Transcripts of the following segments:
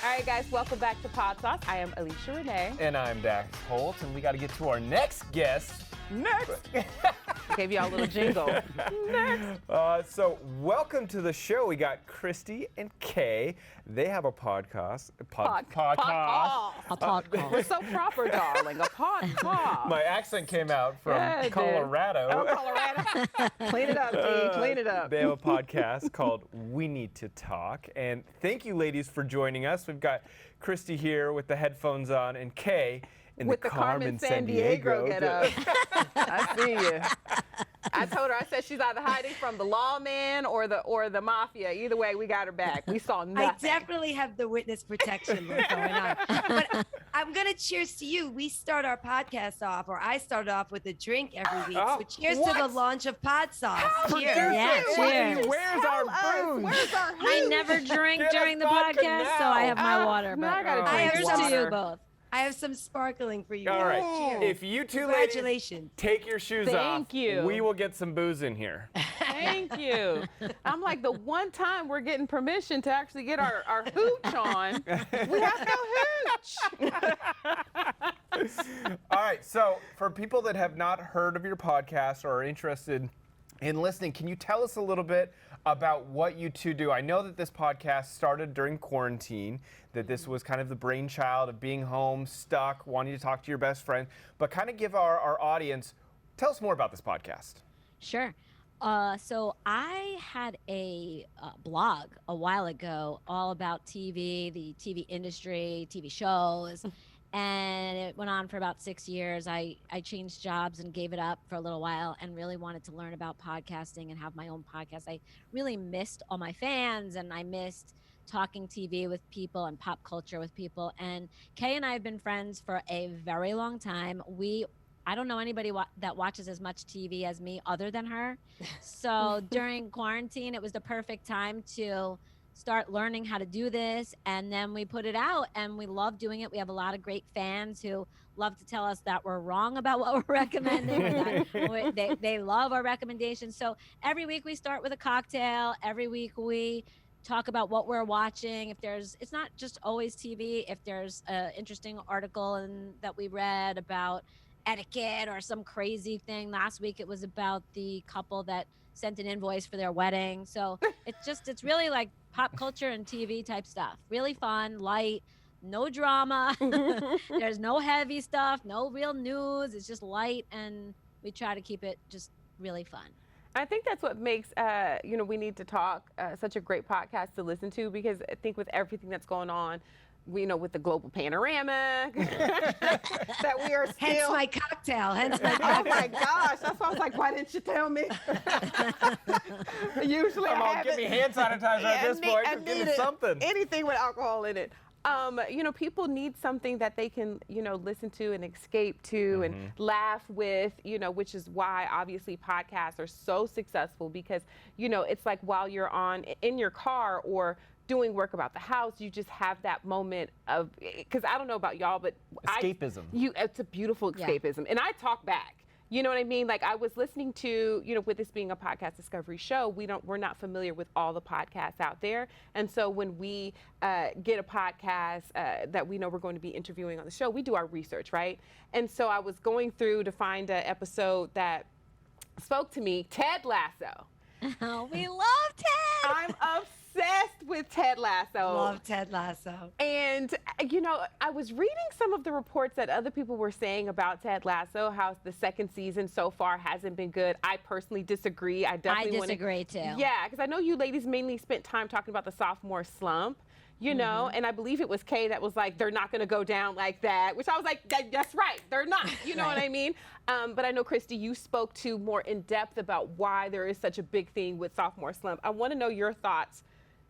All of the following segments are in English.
All right, guys, welcome back to Podsauce. I am Alicia Renee. And I'm Dax Holt, and we got to get to our next guest. Next! Gave y'all a little jingle. Next! So welcome to the show. We got Kristy and K. They have a podcast. Podcast. A podcast. We're so proper, darling. A podcast. My accent came out from Colorado. Oh, Colorado. Clean it up, D. Clean it up. They have a podcast called We Need to Talk. And thank you, ladies, for joining us. We've got Kristy here with the headphones on, and Kay in with the Carmen Sandiego get up. I see you. I told her, I said she's either hiding from the lawman or the mafia. Either way, we got her back. We saw nothing. I definitely have the witness protection going on. But I'm going to cheers to you. We start our podcast off, or I start off with a drink every week. So cheers to the launch of Podsauce. Cheers. Yeah, cheers. Where's our booze? Where's our I never drink during the podcast, so I have my water. Now I gotta I drink have water. some to you both. I have some sparkling for you. All right. Cheers. If you two ladies Congratulations. take your shoes off, Thank you. we will get some booze in here. Thank you. I'm like, the one time we're getting permission to actually get our hooch on, we have no hooch. All right. So for people that have not heard of your podcast or are interested in listening, can you tell us a little bit about what you two do? I know that this podcast started during quarantine, that this was kind of the brainchild of being home, stuck, wanting to talk to your best friend, but kind of give our audience, tell us more about this podcast. Sure. So I had a blog a while ago all about TV, the TV industry, TV shows, and it went on for about 6 years. I changed jobs and gave it up for a little while and really wanted to learn about podcasting and have my own podcast. I really missed all my fans, and I missed talking TV with people and pop culture with people. And Kay and I have been friends for a very long time. I don't know anybody that watches as much TV as me other than her. So during quarantine, it was the perfect time to start learning how to do this. And then we put it out and we love doing it. We have a lot of great fans who love to tell us that we're wrong about what we're recommending. They love our recommendations. So every week we start with a cocktail. Every week we talk about what we're watching. It's not just always TV. If there's an interesting article that we read about etiquette or some crazy thing. Last week it was about the couple that sent an invoice for their wedding. So it's really like pop culture and TV type stuff. Really fun, light, no drama. There's no heavy stuff, no real news. It's just light, and we try to keep it just really fun. I think that's what makes, We Need to Talk such a great podcast to listen to, because I think with everything that's going on, with the global panorama, that we are still. Hence my cocktail. Oh my gosh, that's why I was like, why didn't you tell me? Usually Come on, give me hand sanitizer at this point. Just give me something. Anything with alcohol in it. People need something that they can, listen to and escape to and laugh with, which is why obviously podcasts are so successful, because, it's like while you're in your car or doing work about the house, you just have that moment of, because I don't know about y'all, but escapism. It's a beautiful escapism. And I talk back. You know what I mean? Like, I was listening to, with this being a podcast discovery show, we're not familiar with all the podcasts out there. And so when we get a podcast that we know we're going to be interviewing on the show, we do our research, right? And so I was going through to find an episode that spoke to me, Ted Lasso. Oh, we love Ted! I'm obsessed with Ted Lasso. Love Ted Lasso. And, I was reading some of the reports that other people were saying about Ted Lasso, how the second season so far hasn't been good. I personally disagree. I disagree too. Yeah, because I know you ladies mainly spent time talking about the sophomore slump. And I believe it was Kay that was like, they're not going to go down like that, which I was like, that's right, they're not, you know what I mean? But I know, Kristy, you spoke to more in depth about why there is such a big thing with sophomore slump. I want to know your thoughts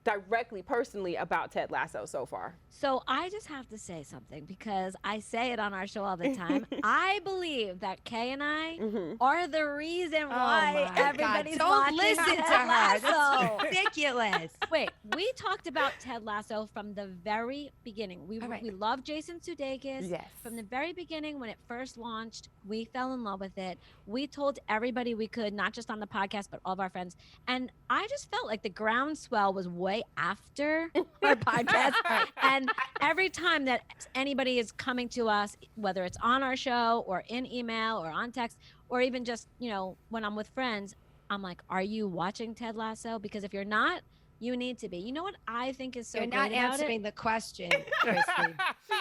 directly, personally, about Ted Lasso so far. So I just have to say something, because I say it on our show all the time. I believe that Kay and I are the reason why everybody's watching Don't listen to Ted her. Lasso. That's ridiculous. Wait, we talked about Ted Lasso from the very beginning. We love Jason Sudeikis. Yes. From the very beginning, when it first launched, we fell in love with it. We told everybody we could, not just on the podcast, but all of our friends. And I just felt like the groundswell was way way after our podcast. And every time that anybody is coming to us, whether it's on our show or in email or on text, or even just, when I'm with friends, I'm like, are you watching Ted Lasso? Because if you're not, you need to be. You know what I think is so You're great not about answering it? the question, Kristy.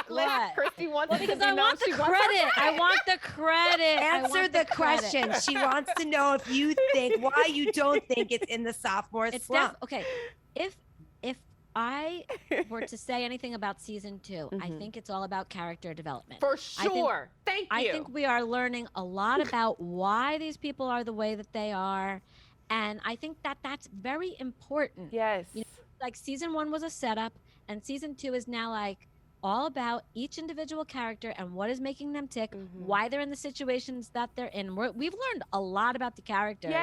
What? Kristy wants Well, because to I want the credit. I want the credit. I Answer want the credit. question. She wants to know if you think why you don't think it's in the sophomore It's slump. okay. If I were to say anything about season 2, I think it's all about character development. For sure. Thank you. I think we are learning a lot about why these people are the way that they are, and I think that that's very important. Yes. Like season 1 was a setup, and season 2 is now like all about each individual character and what is making them tick, why they're in the situations that they're in. We've learned a lot about the characters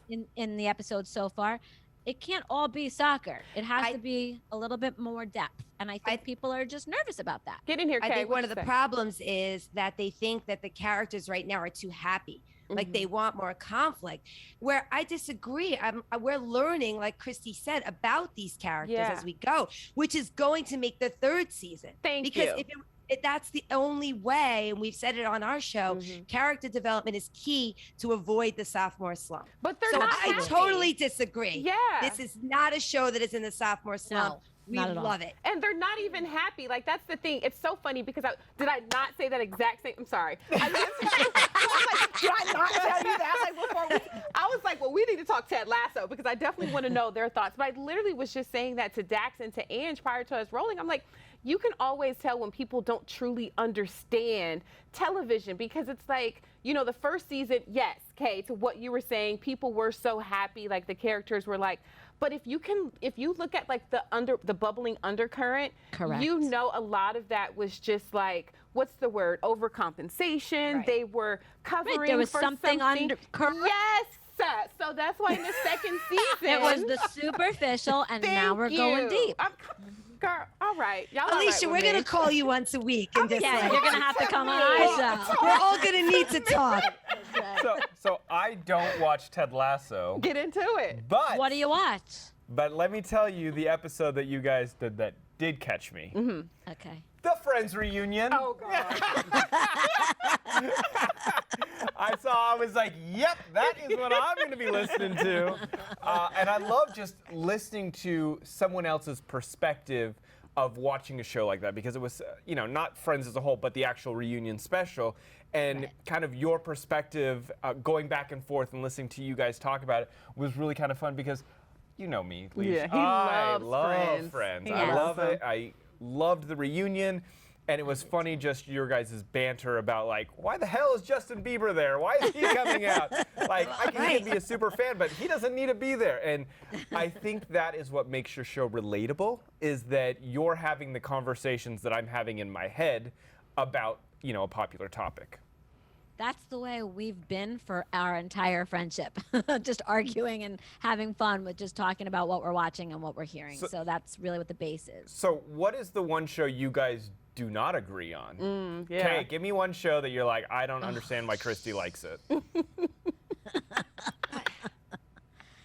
in the episodes so far. It can't all be soccer. It has to be a little bit more depth. And I think people are just nervous about that. Get in here, Kay. I think one of the problems is that they think that the characters right now are too happy. Like they want more conflict, where I disagree. We're learning, like Kristy said, about these characters as we go, which is going to make the 3rd season. Because if that's the only way, and we've said it on our show, character development is key to avoid the sophomore slump. But they're so not I happy. totally disagree. Yeah. This is not a show that is in the sophomore slump. No. We Not at all. love it. And they're not even happy. Like, that's the thing. It's so funny because did I not say that exact same? I'm sorry. I was like, did I not tell you that? Like, before I was like, well, we need to talk Ted Lasso because I definitely want to know their thoughts. But I literally was just saying that to Dax and to Ange prior to us rolling. I'm like, you can always tell when people don't truly understand television because it's like, the first season, yes, Kay, to what you were saying, people were so happy, like the characters were like, but if you look at like the bubbling undercurrent, Correct. A lot of that was just like, what's the word? Overcompensation. Right. They were covering there was for something under. Yes. So that's why in the second season It was the superficial, and now we're going deep. Girl, all right. Y'all Alicia, all we're right going to with me. call you once a week. And just Yeah, you're gonna have to come on our show. we're all going to need to talk. So I don't watch Ted Lasso, Get into it. but What do you watch? but let me tell you the episode that you guys did that did catch me. Okay. The Friends reunion. Oh, God. I was like, yep, that is what I'm going to be listening to. And I love just listening to someone else's perspective of watching a show like that because it was, not Friends as a whole, but the actual reunion special. And kind of your perspective going back and forth and listening to you guys talk about it was really kind of fun because you know me, Leash. Yeah, he I loves love Friends. I Yeah. love it. I loved the reunion. And it was funny just your guys' banter about like, why the hell is Justin Bieber there? Why is he coming out? Like, I can be a super fan, but he doesn't need to be there. And I think that is what makes your show relatable, is that you're having the conversations that I'm having in my head about, a popular topic. That's the way we've been for our entire friendship. Just arguing and having fun with just talking about what we're watching and what we're hearing. So that's really what the base is. So what is the one show you guys do not agree on? Okay, give me one show that you're like, I don't understand why Kristy likes it.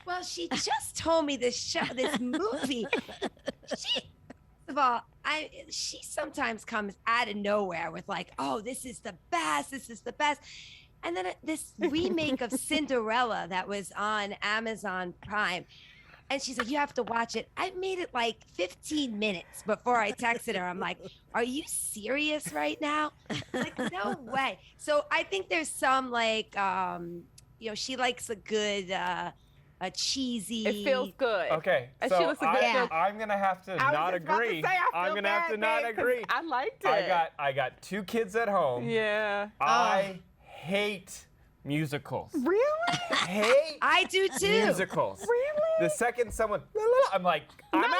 Well, she just told me this movie. First of all, she sometimes comes out of nowhere with like, oh, this is the best. And then this remake of Cinderella that was on Amazon Prime. And she's like, you have to watch it. I made it like 15 minutes before I texted her. I'm like, are you serious right now? Like, no way. So I think there's some like, she likes a good, a cheesy. It feels good. Okay, And so she looks a good film. I'm gonna have to not agree. I'm gonna have to not agree. I liked it. I got 2 kids at home. Yeah. I hate musicals. Really? I do too. Musicals. Really? The second someone, la, la, la, I'm like, I'm out.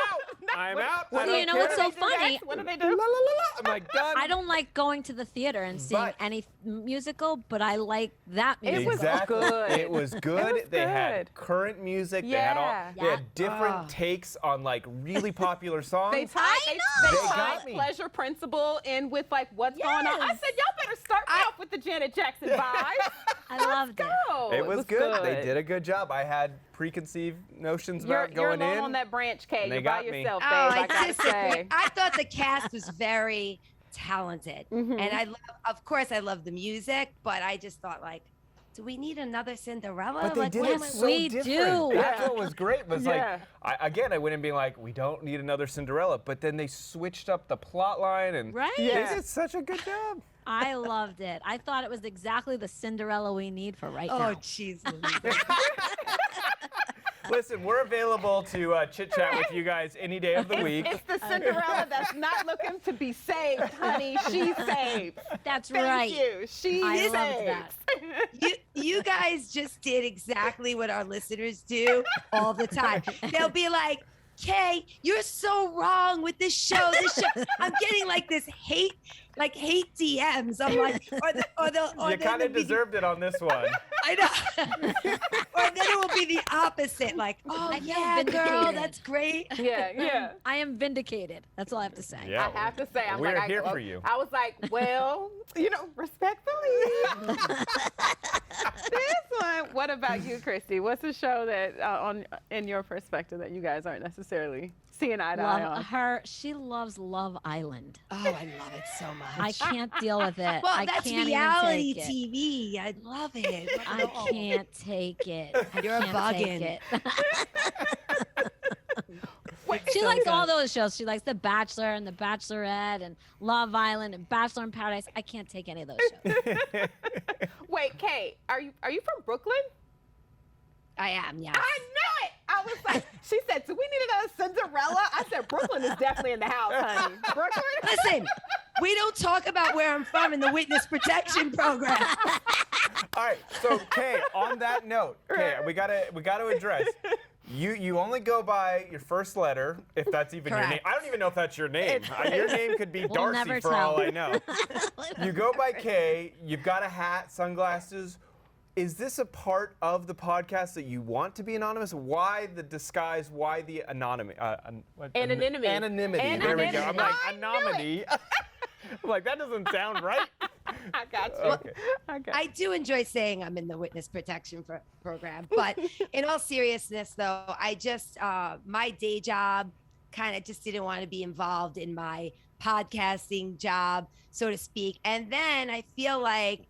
I'm out. I Well, don't you know care. what's so funny? What do they La, la, do? la, la. I'm like, done. I don't like going to the theater and seeing But- any musical, but I like that It musical. was Exactly. good. It was good. was They had good. current music. Yeah. They had different takes on like really popular songs. They tied They got me. Pleasure Principle in with like what's going on. I Yes. said, y'all better start me off with the Janet Jackson vibes. I loved it. Go. It was good. They did a good job. I had preconceived notions You're about going alone in. on that branch, Kay. And they You're by got me. yourself, Oh, babe. I I gotta disagree. say. I thought the cast was very talented, Mhm. and I love, of course, I love the music, but I just thought like, do we need another Cinderella? But they like, did what it am I- so we different. do. That's Yeah. what was great. Was Yeah. like, I went in being like, we don't need another Cinderella. But then they switched up the plot line, and Right? Yeah. they did such a good job. I loved it. I thought it was exactly the Cinderella we need for right Oh, now. jeez. Listen, we're available to chit chat with you guys any day of the week. It's the Cinderella that's not looking to be saved, honey. She saves. That's Thank right. you. She I saves. loved that. You guys just did exactly what our listeners do all the time. They'll be like, Kay, you're so wrong with this show. I'm getting like this hate DMs. I'm like, or You kind of deserved it on this one. I know. Or then it will be the opposite. Like, oh I feel yeah, girl, vindicated. that's great. Yeah, yeah. I am vindicated. That's all I have to say. Yeah. I have to say, I'm We're like, here for you. I was like, well, respectfully. This one. What about you, Kristy? What's a show that, in your perspective, that you guys aren't necessarily seeing eye to eye on? She loves Love Island. Oh, I love it so much. I can't deal with it. Well, I that's can't reality even take it. TV. I love it. I can't take it. You're can't take bugging. it. Wait, She so- likes all those shows. She likes The Bachelor and The Bachelorette and Love Island and Bachelor in Paradise. I can't take any of those shows. Wait, Kate, are you from Brooklyn? I am, yeah. I knew it. I was like, she said, do we need another Cinderella? I said, Brooklyn is definitely in the house, honey. Brooklyn? Listen, we don't talk about where I'm from in the witness protection program. All right, so Kay, on that note, Kay, we gotta address. You only go by your first letter, if that's even your name. Correct. I don't even know if that's your name. Your name could be Darcy never for tell. all I know. You go by Kay. You've got a hat, sunglasses. Is this a part of the podcast that you want to be anonymous? Why the disguise? Why the anonymity? Anonymity. Anonymity. There we go. I'm like, I knew anonymity. I'm like, that doesn't sound right. I got you. Okay. Okay. I do enjoy saying I'm in the witness protection program, but in all seriousness, though, I just my day job kind of just didn't want to be involved in my podcasting job, so to speak. And then I feel like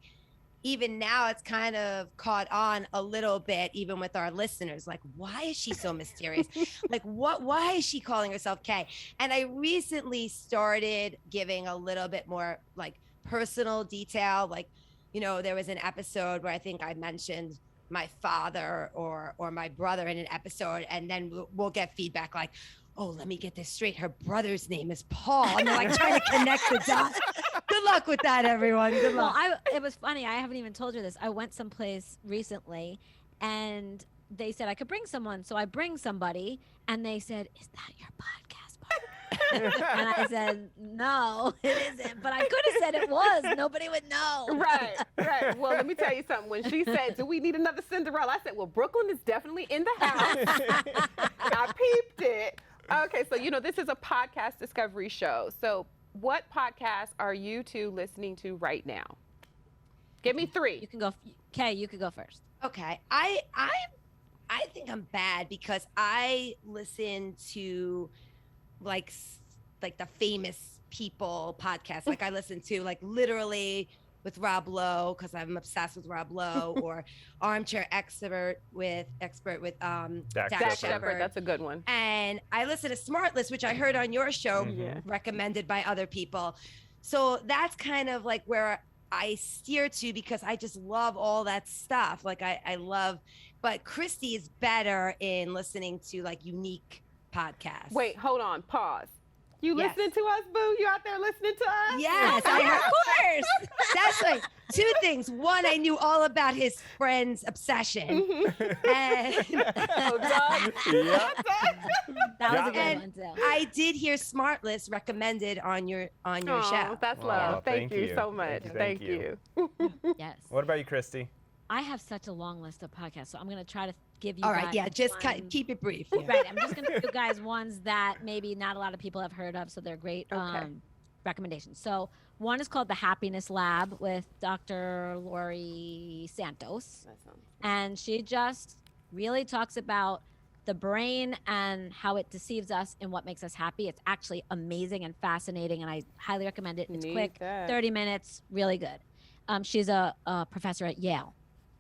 even now it's kind of caught on a little bit, even with our listeners. Like, why is she so mysterious? Like, why is she calling herself Kay? And I recently started giving a little bit more like personal detail. Like, there was an episode where I think I mentioned my father or my brother in an episode, and then we'll get feedback like, oh, let me get this straight. Her brother's name is Paul. And they're like trying to connect the dots. Good luck with that, everyone. Good Well, luck. it was funny. I haven't even told you this. I went someplace recently, and they said I could bring someone. So I bring somebody, and they said, "Is that your podcast partner?" And I said, "No, it isn't." But I could have said it was. Nobody would know. Right, right. Well, let me tell you something. When she said, do we need another Cinderella? I said, well, Brooklyn is definitely in the house. I peeped it. Okay, so, this is a podcast discovery show. So what podcasts are you two listening to right now? Give me 3. You can go. Kay, you could go first. Okay. I think I'm bad because I listen to like the famous people podcasts. Like I listen to like literally with Rob Lowe because I'm obsessed with Rob Lowe, or Armchair Expert with Dak Dak Shepard, that's a good one. And I listen to Smartlist, which I heard on your show, Yeah. recommended by other people. So that's kind of like where I steer to because I just love all that stuff. Like I love, but Kristy is better in listening to like unique podcasts. Wait, hold on, pause. You Yes. listening to us, boo? You out there listening to us? Yes, Of course. That's right. 2 things. One, I knew all about his friend's obsession. And Oh, Doug. Yeah. That was a good And one too. I did hear Smartlist recommended on your Aw, show. that's Aw, love. Thank thank you you. so much. Thank you. Thank you. Yes. What about you, Kristy? I have such a long list of podcasts, so I'm going to try to give you All guys right, yeah, just one- keep it brief. Yeah. Right, I'm just going to give you guys ones that maybe not a lot of people have heard of, so they're great Okay. recommendations. So one is called The Happiness Lab with Dr. Lori Santos, That sounds- and she just really talks about the brain and how it deceives us in what makes us happy. It's actually amazing and fascinating, and I highly recommend it. It's quick, 30 minutes, really good. She's a professor at Yale.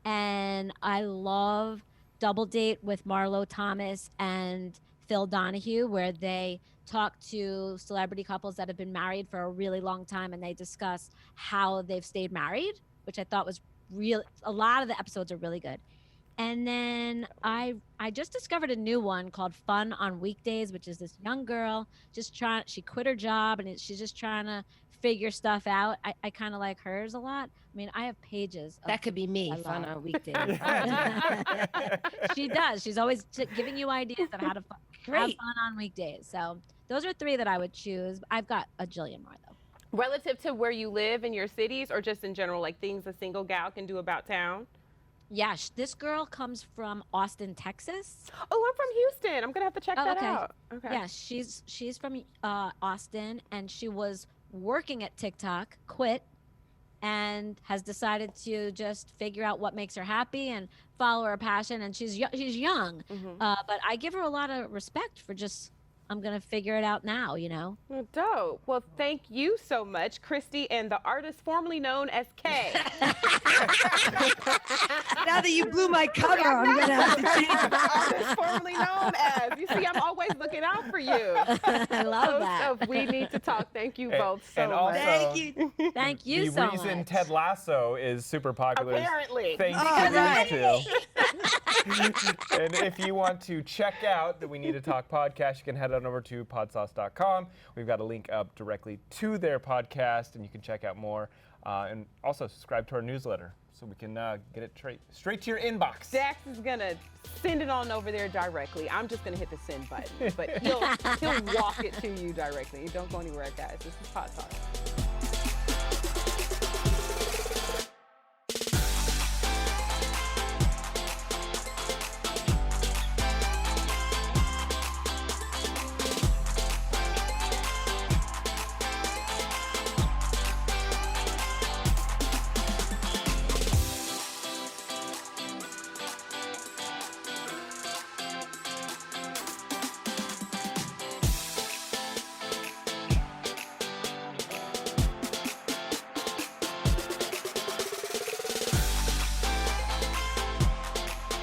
And I love Double Date with Marlo Thomas and Phil Donahue, where they talk to celebrity couples that have been married for a really long time, and they discuss how they've stayed married, which I thought was a lot of the episodes are really good. And then I just discovered a new one called Fun on Weekdays, which is this young girl she quit her job and she's just trying to figure stuff out. I kind of like hers a lot. I mean, I have pages. That could be me, Fun on Weekdays. She does. She's always giving you ideas of how to have fun on weekdays. So those are 3 that I would choose. I've got a jillion more, though. Relative to where you live in your cities, or just in general, like things a single gal can do about town? Yeah, this girl comes from Austin, Texas. Oh, I'm from Houston. I'm gonna have to check that out. Okay. Yeah, she's from Austin, and she was working at TikTok, quit, and has decided to just figure out what makes her happy and follow her passion. And she's young, but I give her a lot of respect for just, I'm gonna figure it out now, you know. Dope. Well, thank you so much, Kristy and the artist formerly known as K. Now that you blew my cover, I'm gonna have to change the artist formerly known as. You see, I'm always looking out for you. I love that. So we need to talk. Thank you both so also, much. Thank you. Thank you so much. The reason Ted Lasso is super popular Apparently. thanks to you two. And if you want to check out the We Need to Talk podcast, you can head on over to podsauce.com. We've got a link up directly to their podcast, and you can check out more. And also subscribe to our newsletter so we can get it straight to your inbox. Dax is gonna send it on over there directly. I'm just gonna hit the send button, but he'll walk it to you directly. Don't go anywhere, guys. This is Podsauce.